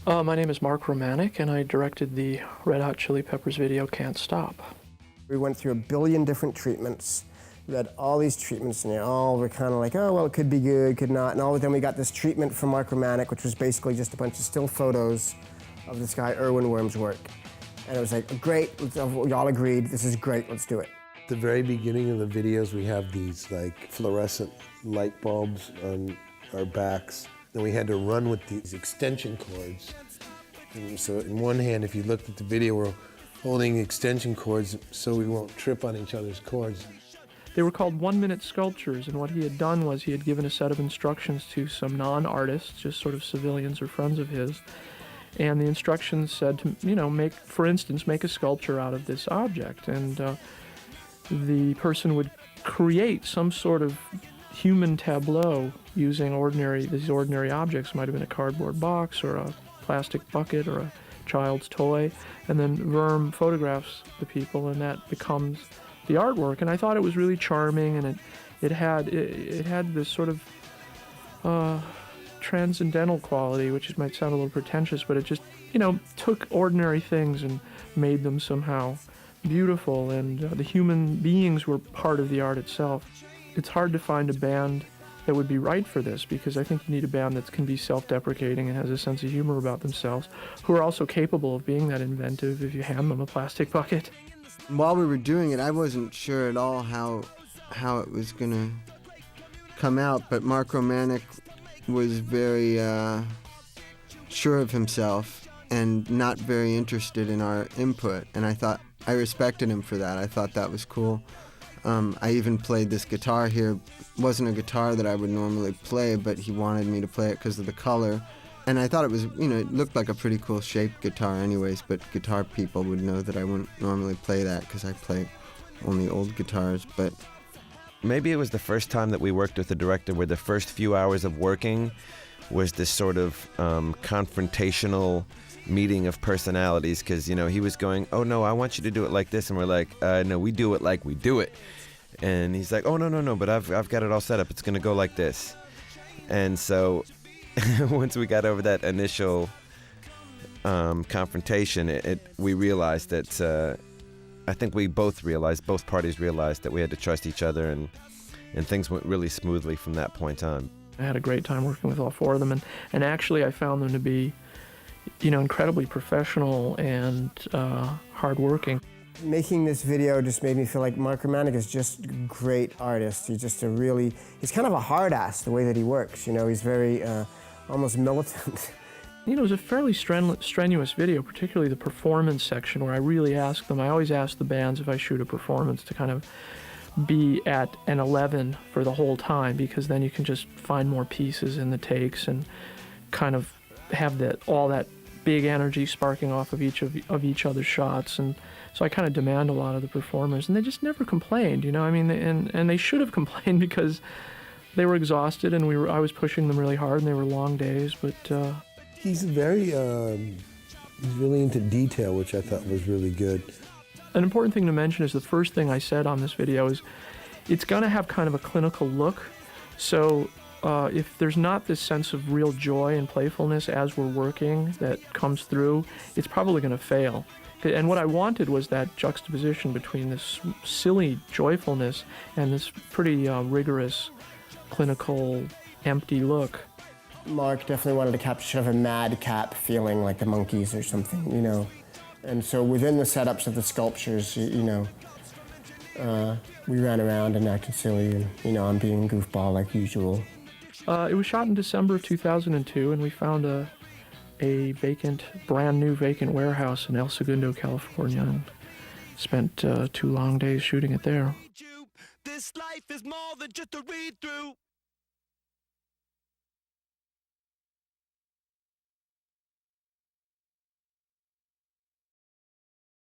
My name is Mark Romanek, and I directed the Red Hot Chili Peppers video, Can't Stop. We went through a billion different treatments, read all these treatments, and they all were kind of like, oh, well, it could be good, could not. And all of them, we got this treatment from Mark Romanek, which was basically just a bunch of still photos of this guy, Erwin Worm's work. And it was like, great, we all agreed, this is great, let's do it. At the very beginning of the videos, we have these like fluorescent light bulbs on our backs. And we had to run with these extension cords. And so in one hand, if you looked at the video, we're holding extension cords so we won't trip on each other's cords. They were called 1-minute sculptures, and what he had done was he had given a set of instructions to some non-artists, just sort of civilians or friends of his, and the instructions said to, for instance, make a sculpture out of this object, and the person would create some sort of human tableau using these ordinary objects. Might have been a cardboard box or a plastic bucket or a child's toy, and then Worm photographs the people, and that becomes the artwork. And I thought it was really charming, and it had this sort of transcendental quality, which might sound a little pretentious, but it just took ordinary things and made them somehow beautiful, and the human beings were part of the art itself. It's hard to find a band that would be right for this, because I think you need a band that can be self-deprecating and has a sense of humor about themselves, who are also capable of being that inventive if you hand them a plastic bucket. While we were doing it, I wasn't sure at all how it was going to come out, but Mark Romanek was very sure of himself and not very interested in our input, and I respected him for that. I thought that was cool. I even played this guitar here. It wasn't a guitar that I would normally play, but he wanted me to play it because of the color. And I thought it was, it looked like a pretty cool shaped guitar anyways, but guitar people would know that I wouldn't normally play that because I play only old guitars, but... Maybe it was the first time that we worked with a director where the first few hours of working was this sort of confrontational meeting of personalities, because he was going, oh no, I want you to do it like this, and we're like, no, we do it like we do it. And he's like, oh no, but I've got it all set up, it's gonna go like this. And so once we got over that initial confrontation, we realized that I think both parties realized that we had to trust each other, and things went really smoothly from that point on. I had a great time working with all four of them, and actually I found them to be incredibly professional and hardworking. Making this video just made me feel like Mark Romanek is just a great artist. He's kind of a hard ass the way that he works. He's very almost militant. It was a fairly strenuous video, particularly the performance section, where I really asked them. I always ask the bands, if I shoot a performance, to kind of be at an 11 for the whole time, because then you can just find more pieces in the takes and kind of have all that big energy sparking off of each other's shots. And so I kind of demand a lot of the performers, and they just never complained, and they should have complained, because they were exhausted, and I was pushing them really hard, and they were long days, but... He's very, he's really into detail, which I thought was really good. An important thing to mention is the first thing I said on this video is it's going to have kind of a clinical look. So if there's not this sense of real joy and playfulness as we're working that comes through, it's probably going to fail. And what I wanted was that juxtaposition between this silly joyfulness and this pretty rigorous, clinical, empty look. Mark definitely wanted to capture sort of a madcap feeling, like the Monkees or something, And so within the setups of the sculptures, we ran around and acted silly, and, I'm being goofball like usual. It was shot in December of 2002, and we found a brand new vacant warehouse in El Segundo, California, and spent 2 long days shooting it there. This life is more than just a read-through.